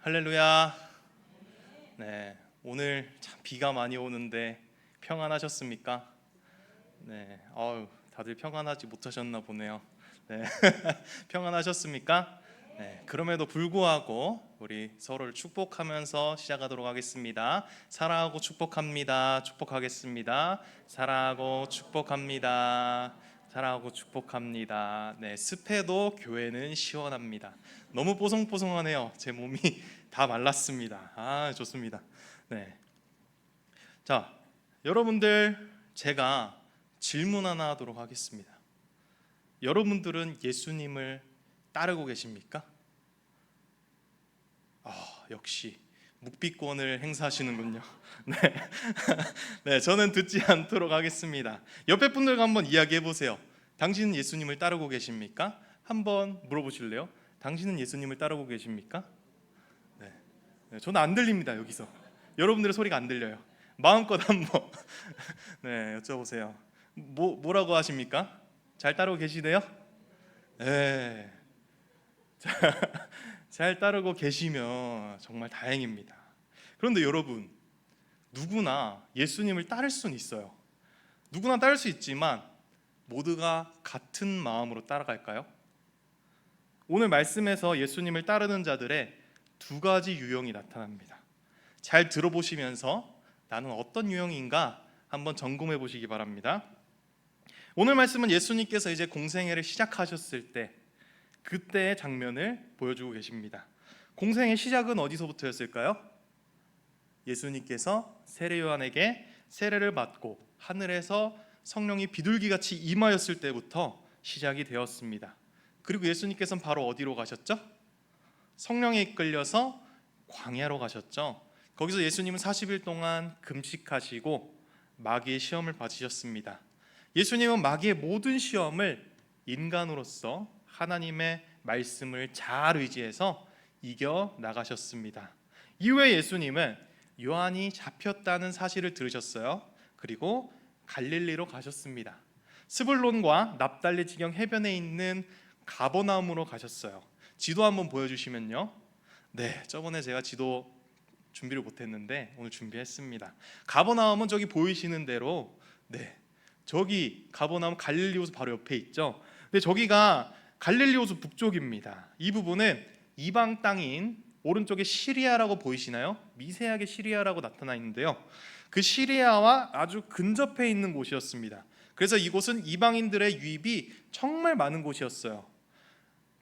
할렐루야. 네, 오늘 참 비가 많이 오는데 평안하셨습니까? 네, 다들 평안하지 못하셨나 보네요. 네, 평안하셨습니까? 네, 그럼에도 불구하고 우리 서로를 축복하면서 시작하도록 하겠습니다. 사랑하고 축복합니다. 축복하겠습니다. 사랑하고 축복합니다. 사랑하고 축복합니다. 네, 습해도 교회는 시원합니다. 너무 뽀송뽀송하네요. 제 몸이 다 말랐습니다. 좋습니다. 네, 자, 여러분들 제가 질문 하나 하도록 하겠습니다. 여러분들은 예수님을 따르고 계십니까? 역시 묵비권을 행사하시는군요. 네. 네, 저는 듣지 않도록 하겠습니다. 옆에 분들과 한번 이야기해 보세요. 당신은 예수님을 따르고 계십니까? 한번 물어보실래요? 당신은 예수님을 따르고 계십니까? 네, 저는 안 들립니다. 여기서 여러분들의 소리가 안 들려요. 마음껏 한번 네, 여쭤보세요. 뭐라고 하십니까? 잘 따르고 계시대요? 네. 잘 따르고 계시면 정말 다행입니다. 그런데 여러분, 누구나 예수님을 따를 수는 있어요. 누구나 따를 수 있지만 모두가 같은 마음으로 따라갈까요? 오늘 말씀에서 예수님을 따르는 자들의 두 가지 유형이 나타납니다. 잘 들어보시면서 나는 어떤 유형인가 한번 점검해 보시기 바랍니다. 오늘 말씀은 예수님께서 이제 공생애를 시작하셨을 때 그때의 장면을 보여주고 계십니다. 공생의 시작은 어디서부터였을까요? 예수님께서 세례 요한에게 세례를 받고 하늘에서 성령이 비둘기같이 임하였을 때부터 시작이 되었습니다. 그리고 예수님께서는 바로 어디로 가셨죠? 성령에 이끌려서 광야로 가셨죠. 거기서 예수님은 40일 동안 금식하시고 마귀의 시험을 받으셨습니다. 예수님은 마귀의 모든 시험을 인간으로서 하나님의 말씀을 잘 의지해서 이겨 나가셨습니다. 이후에 예수님은 요한이 잡혔다는 사실을 들으셨어요. 그리고 갈릴리로 가셨습니다. 스불론과 납달리 지경 해변에 있는 가버나움으로 가셨어요. 지도 한번 보여주시면요. 네, 저번에 제가 지도 준비를 못했는데 오늘 준비했습니다. 가버나움은 저기 보이시는 대로 저기 가버나움 갈릴리 호수 바로 옆에 있죠. 근데 저기가 갈릴리 호수 북쪽입니다. 이 부분은 이방 땅인 오른쪽에 시리아라고 보이시나요? 미세하게 시리아라고 나타나 있는데요. 그 시리아와 아주 근접해 있는 곳이었습니다. 그래서 이곳은 이방인들의 유입이 정말 많은 곳이었어요.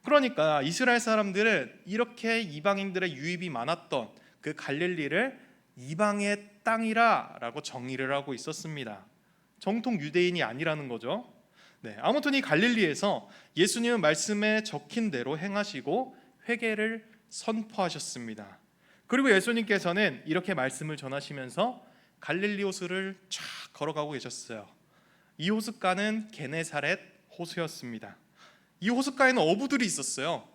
그러니까 이스라엘 사람들은 이렇게 이방인들의 유입이 많았던 그 갈릴리를 이방의 땅이라고 정의를 하고 있었습니다. 정통 유대인이 아니라는 거죠. 아무튼 이 갈릴리에서 예수님은 말씀에 적힌 대로 행하시고 회개를 선포하셨습니다. 그리고 예수님께서는 이렇게 말씀을 전하시면서 갈릴리 호수를 쫙 걸어가고 계셨어요. 이 호숫가는 게네사렛 호수였습니다. 이 호숫가에는 어부들이 있었어요.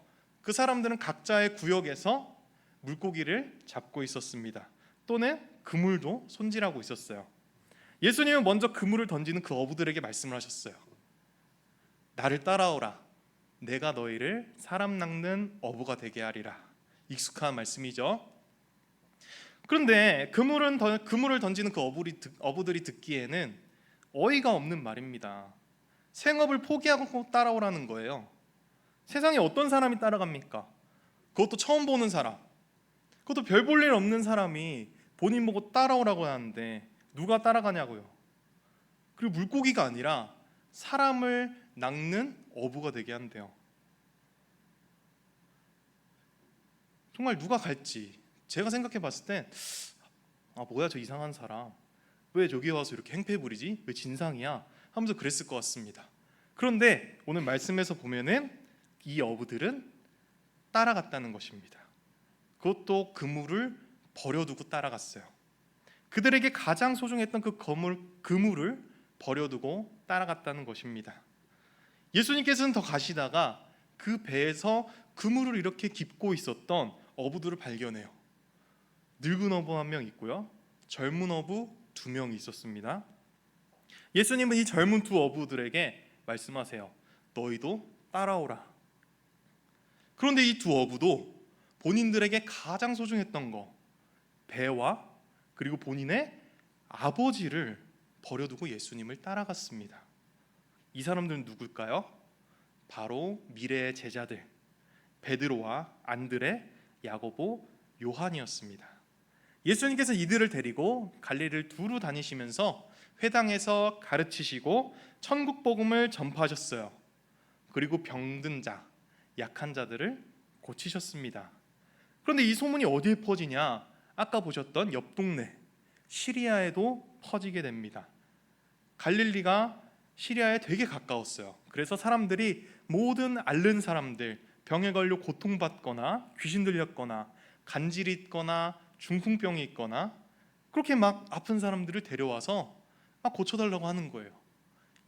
그 사람들은 각자의 구역에서 물고기를 잡고 있었습니다. 또는 그물도 손질하고 있었어요. 예수님은 먼저 그물을 던지는 그 어부들에게 말씀을 하셨어요. 나를 따라오라. 내가 너희를 사람 낚는 어부가 되게 하리라. 익숙한 말씀이죠. 그런데 그물을 던지는 그 어부들이 듣기에는 어이가 없는 말입니다. 생업을 포기하고 따라오라는 거예요. 세상에 어떤 사람이 따라갑니까? 그것도 처음 보는 사람, 그것도 별 볼 일 없는 사람이 본인 보고 따라오라고 하는데 누가 따라가냐고요. 그리고 물고기가 아니라 사람을 낚는 어부가 되게 한대요. 정말 누가 갈지 제가 생각해 봤을 때 뭐야 저 이상한 사람, 왜 저기 와서 이렇게 행패 부리지? 왜 진상이야? 하면서 그랬을 것 같습니다. 그런데 오늘 말씀에서 보면은 이 어부들은 따라갔다는 것입니다. 그것도 그물을 버려두고 따라갔어요. 그들에게 가장 소중했던 그 그물을 버려두고 따라갔다는 것입니다. 예수님께서는 더 가시다가 그 배에서 그물을 이렇게 깁고 있었던 어부들을 발견해요. 늙은 어부 한 명 있고요, 젊은 어부 2명이 있었습니다. 예수님은 이 젊은 두 어부들에게 말씀하세요. 너희도 따라오라. 그런데 이 두 어부도 본인들에게 가장 소중했던 거, 배와 그리고 본인의 아버지를 버려두고 예수님을 따라갔습니다. 이 사람들은 누굴까요? 바로 미래의 제자들 베드로와 안드레, 야고보, 요한이었습니다. 예수님께서 이들을 데리고 갈릴리를 두루 다니시면서 회당에서 가르치시고 천국 복음을 전파하셨어요. 그리고 병든 자, 약한 자들을 고치셨습니다. 그런데 이 소문이 어디에 퍼지냐? 아까 보셨던 옆 동네 시리아에도 퍼지게 됩니다. 갈릴리가 시리아에 되게 가까웠어요. 그래서 사람들이 모든 앓는 사람들, 병에 걸려 고통받거나 귀신 들렸거나 간질이 있거나 중풍병이 있거나 그렇게 막 아픈 사람들을 데려와서 막 고쳐달라고 하는 거예요.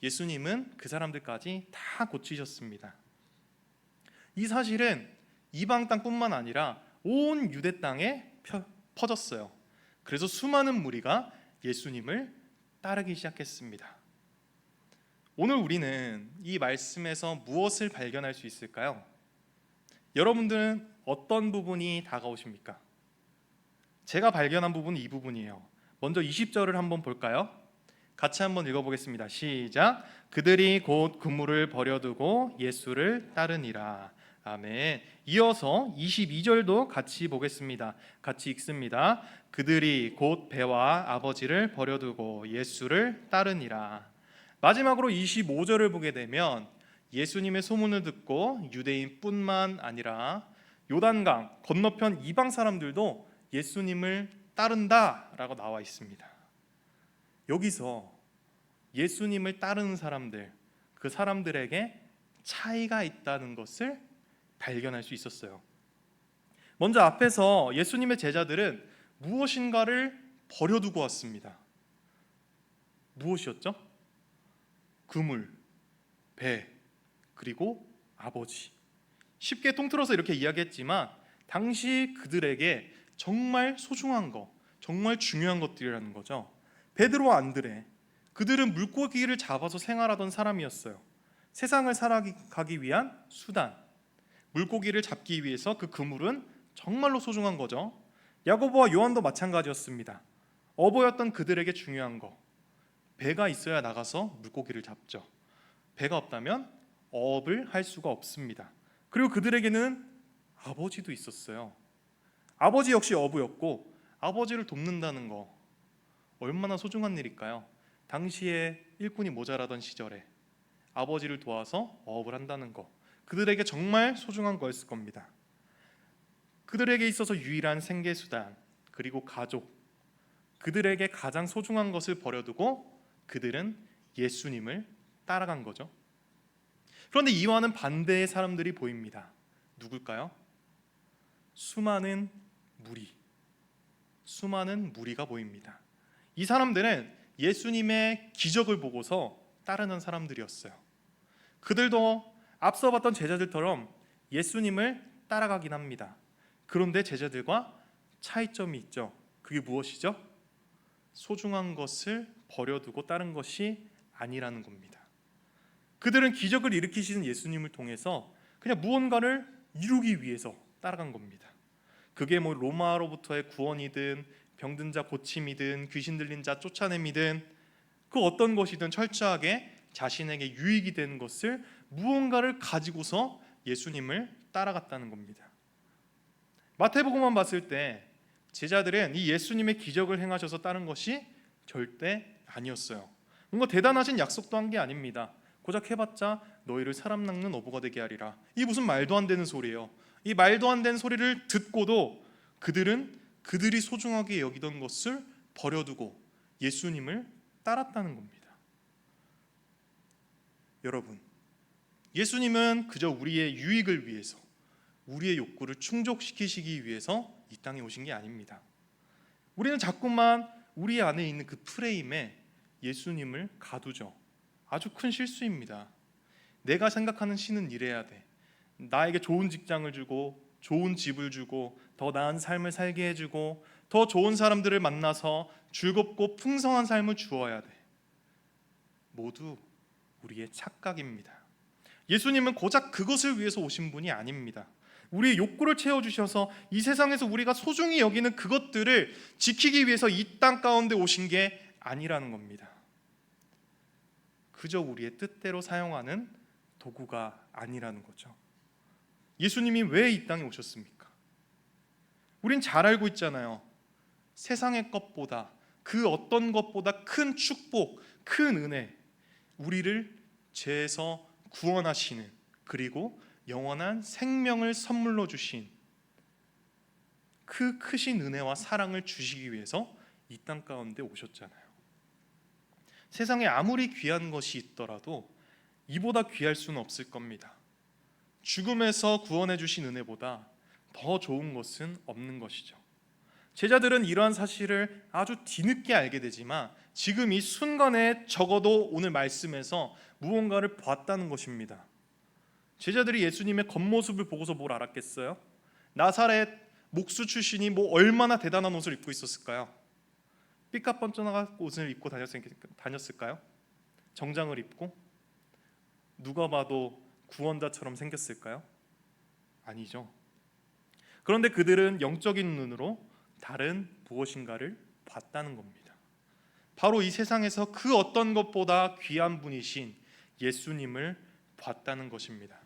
예수님은 그 사람들까지 다 고치셨습니다. 이 사실은 이방 땅뿐만 아니라 온 유대 땅에 퍼졌어요. 그래서 수많은 무리가 예수님을 따르기 시작했습니다. 오늘 우리는 이 말씀에서 무엇을 발견할 수 있을까요? 여러분들은 어떤 부분이 다가오십니까? 제가 발견한 부분은 이 부분이에요. 먼저 20절을 한번 볼까요? 같이 한번 읽어보겠습니다. 시작. 그들이 곧 그물을 버려두고 예수를 따르니라. 아멘. 이어서 22절도 같이 보겠습니다. 같이 읽습니다. 그들이 곧 배와 아버지를 버려두고 예수를 따르니라. 마지막으로 25절을 보게 되면 예수님의 소문을 듣고 유대인뿐만 아니라 요단강 건너편 이방 사람들도 예수님을 따른다라고 나와 있습니다. 여기서 예수님을 따르는 사람들, 그 사람들에게 차이가 있다는 것을 발견할 수 있었어요. 먼저 앞에서 예수님의 제자들은 무엇인가를 버려두고 왔습니다. 무엇이었죠? 그물, 배, 그리고 아버지. 쉽게 통틀어서 이렇게 이야기했지만 당시 그들에게 정말 소중한 거, 정말 중요한 것들이라는 거죠. 베드로와 안드레, 그들은 물고기를 잡아서 생활하던 사람이었어요. 세상을 살아가기 위한 수단, 물고기를 잡기 위해서 그 그물은 정말로 소중한 거죠. 야고보와 요한도 마찬가지였습니다. 어부였던 그들에게 중요한 거, 배가 있어야 나가서 물고기를 잡죠. 배가 없다면 어업을 할 수가 없습니다. 그리고 그들에게는 아버지도 있었어요. 아버지 역시 어부였고 아버지를 돕는다는 거 얼마나 소중한 일일까요? 당시에 일꾼이 모자라던 시절에 아버지를 도와서 어업을 한다는 거, 그들에게 정말 소중한 거였을 겁니다. 그들에게 있어서 유일한 생계수단, 그리고 가족, 그들에게 가장 소중한 것을 버려두고 그들은 예수님을 따라간 거죠. 그런데 이와는 반대의 사람들이 보입니다. 누굴까요? 수많은 무리가 보입니다. 이 사람들은 예수님의 기적을 보고서 따르는 사람들이었어요. 그들도 앞서 봤던 제자들처럼 예수님을 따라가긴 합니다. 그런데 제자들과 차이점이 있죠. 그게 무엇이죠? 소중한 것을 버려두고 따른 것이 아니라는 겁니다. 그들은 기적을 일으키시는 예수님을 통해서 그냥 무언가를 이루기 위해서 따라간 겁니다. 그게 뭐 로마로부터의 구원이든 병든 자 고침이든 귀신 들린 자 쫓아냄이든 그 어떤 것이든 철저하게 자신에게 유익이 되는 것을 무언가를 가지고서 예수님을 따라갔다는 겁니다. 마태복음만 봤을 때 제자들은 이 예수님의 기적을 행하셔서 따른 것이 절대 아니었어요. 뭔가 대단하신 약속도 한 게 아닙니다. 고작 해봤자 너희를 사람 낚는 어부가 되게 하리라. 이 무슨 말도 안 되는 소리예요. 이 말도 안 되는 소리를 듣고도 그들은 그들이 소중하게 여기던 것을 버려두고 예수님을 따랐다는 겁니다. 여러분, 예수님은 그저 우리의 유익을 위해서, 우리의 욕구를 충족시키시기 위해서 이 땅에 오신 게 아닙니다. 우리는 자꾸만 우리 안에 있는 그 프레임에 예수님을 가두죠. 아주 큰 실수입니다. 내가 생각하는 신은 이래야 돼. 나에게 좋은 직장을 주고 좋은 집을 주고 더 나은 삶을 살게 해주고 더 좋은 사람들을 만나서 즐겁고 풍성한 삶을 주어야 돼. 모두 우리의 착각입니다. 예수님은 고작 그것을 위해서 오신 분이 아닙니다. 우리의 욕구를 채워주셔서 이 세상에서 우리가 소중히 여기는 그것들을 지키기 위해서 이 땅 가운데 오신 게 아니라는 겁니다. 그저 우리의 뜻대로 사용하는 도구가 아니라는 거죠. 예수님이 왜 이 땅에 오셨습니까? 우린 잘 알고 있잖아요. 세상의 것보다, 그 어떤 것보다 큰 축복, 큰 은혜, 우리를 죄에서 구원하시는, 그리고 영원한 생명을 선물로 주신 그 크신 은혜와 사랑을 주시기 위해서 이 땅 가운데 오셨잖아요. 세상에 아무리 귀한 것이 있더라도 이보다 귀할 수는 없을 겁니다. 죽음에서 구원해 주신 은혜보다 더 좋은 것은 없는 것이죠. 제자들은 이러한 사실을 아주 뒤늦게 알게 되지만 지금 이 순간에 적어도 오늘 말씀에서 무언가를 봤다는 것입니다. 제자들이 예수님의 겉모습을 보고서 뭘 알았겠어요? 나사렛 목수 출신이 뭐 얼마나 대단한 옷을 입고 있었을까요? 삐까뻔쩍한 옷을 입고 다녔을까요? 정장을 입고? 누가 봐도 구원자처럼 생겼을까요? 아니죠. 그런데 그들은 영적인 눈으로 다른 무엇인가를 봤다는 겁니다. 바로 이 세상에서 그 어떤 것보다 귀한 분이신 예수님을 봤다는 것입니다.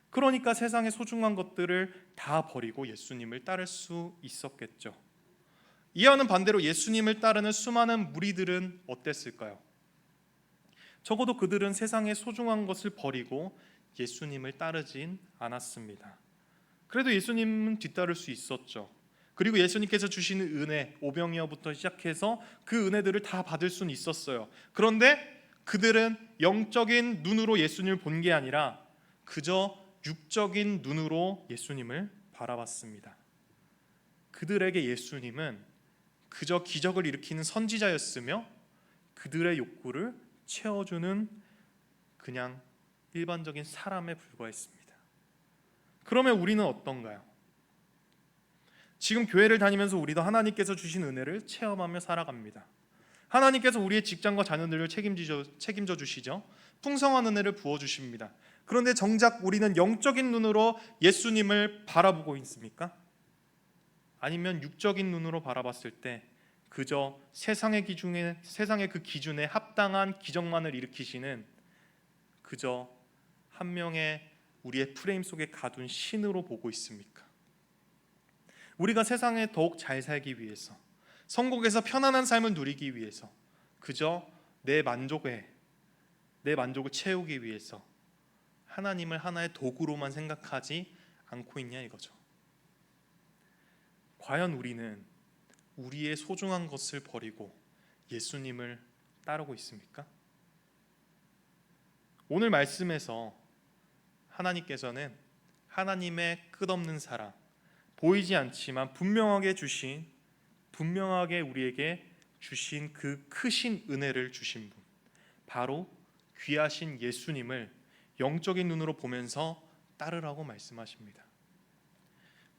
그러니까 세상의 소중한 것들을 다 버리고 예수님을 따를 수 있었겠죠. 이와는 반대로 예수님을 따르는 수많은 무리들은 어땠을까요? 적어도 그들은 세상의 소중한 것을 버리고 예수님을 따르진 않았습니다. 그래도 예수님은 뒤따를 수 있었죠. 그리고 예수님께서 주시는 은혜, 오병이어부터 시작해서 그 은혜들을 다 받을 수는 있었어요. 그런데 그들은 영적인 눈으로 예수님을 본 게 아니라 그저 육적인 눈으로 예수님을 바라봤습니다. 그들에게 예수님은 그저 기적을 일으키는 선지자였으며 그들의 욕구를 채워주는 그냥 일반적인 사람에 불과했습니다. 그러면 우리는 어떤가요? 지금 교회를 다니면서 우리도 하나님께서 주신 은혜를 체험하며 살아갑니다. 하나님께서 우리의 직장과 자녀들을 책임져 주시죠. 풍성한 은혜를 부어주십니다. 그런데 정작 우리는 영적인 눈으로 예수님을 바라보고 있습니까? 아니면 육적인 눈으로 바라봤을 때 그저 세상의 그 기준에 합당한 기적만을 일으키시는 그저 한 명의 우리의 프레임 속에 가둔 신으로 보고 있습니까? 우리가 세상에 더욱 잘 살기 위해서, 성공해서 편안한 삶을 누리기 위해서 그저 내 만족을 채우기 위해서 하나님을 하나의 도구로만 생각하지 않고 있냐 이거죠. 과연 우리는 우리의 소중한 것을 버리고 예수님을 따르고 있습니까? 오늘 말씀에서 하나님께서는 하나님의 끝없는 사랑, 보이지 않지만 분명하게 우리에게 주신 그 크신 은혜를 주신 분, 바로 귀하신 예수님을 영적인 눈으로 보면서 따르라고 말씀하십니다.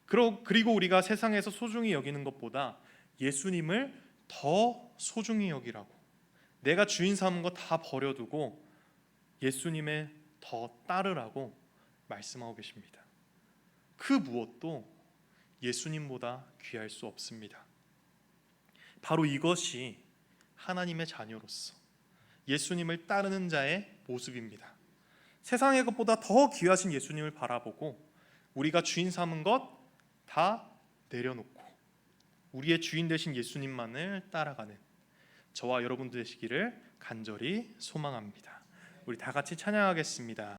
그리고 우리가 세상에서 소중히 여기는 것보다 예수님을 더 소중히 여기라고, 내가 주인 삼은 거 다 버려두고 예수님의 더 따르라고 말씀하고 계십니다. 그 무엇도 예수님보다 귀할 수 없습니다. 바로 이것이 하나님의 자녀로서 예수님을 따르는 자의 모습입니다. 세상의 것보다 더 귀하신 예수님을 바라보고 우리가 주인 삼은 것 다 내려놓고 우리의 주인 되신 예수님만을 따라가는 저와 여러분 되시기를 간절히 소망합니다. 우리 다 같이 찬양하겠습니다.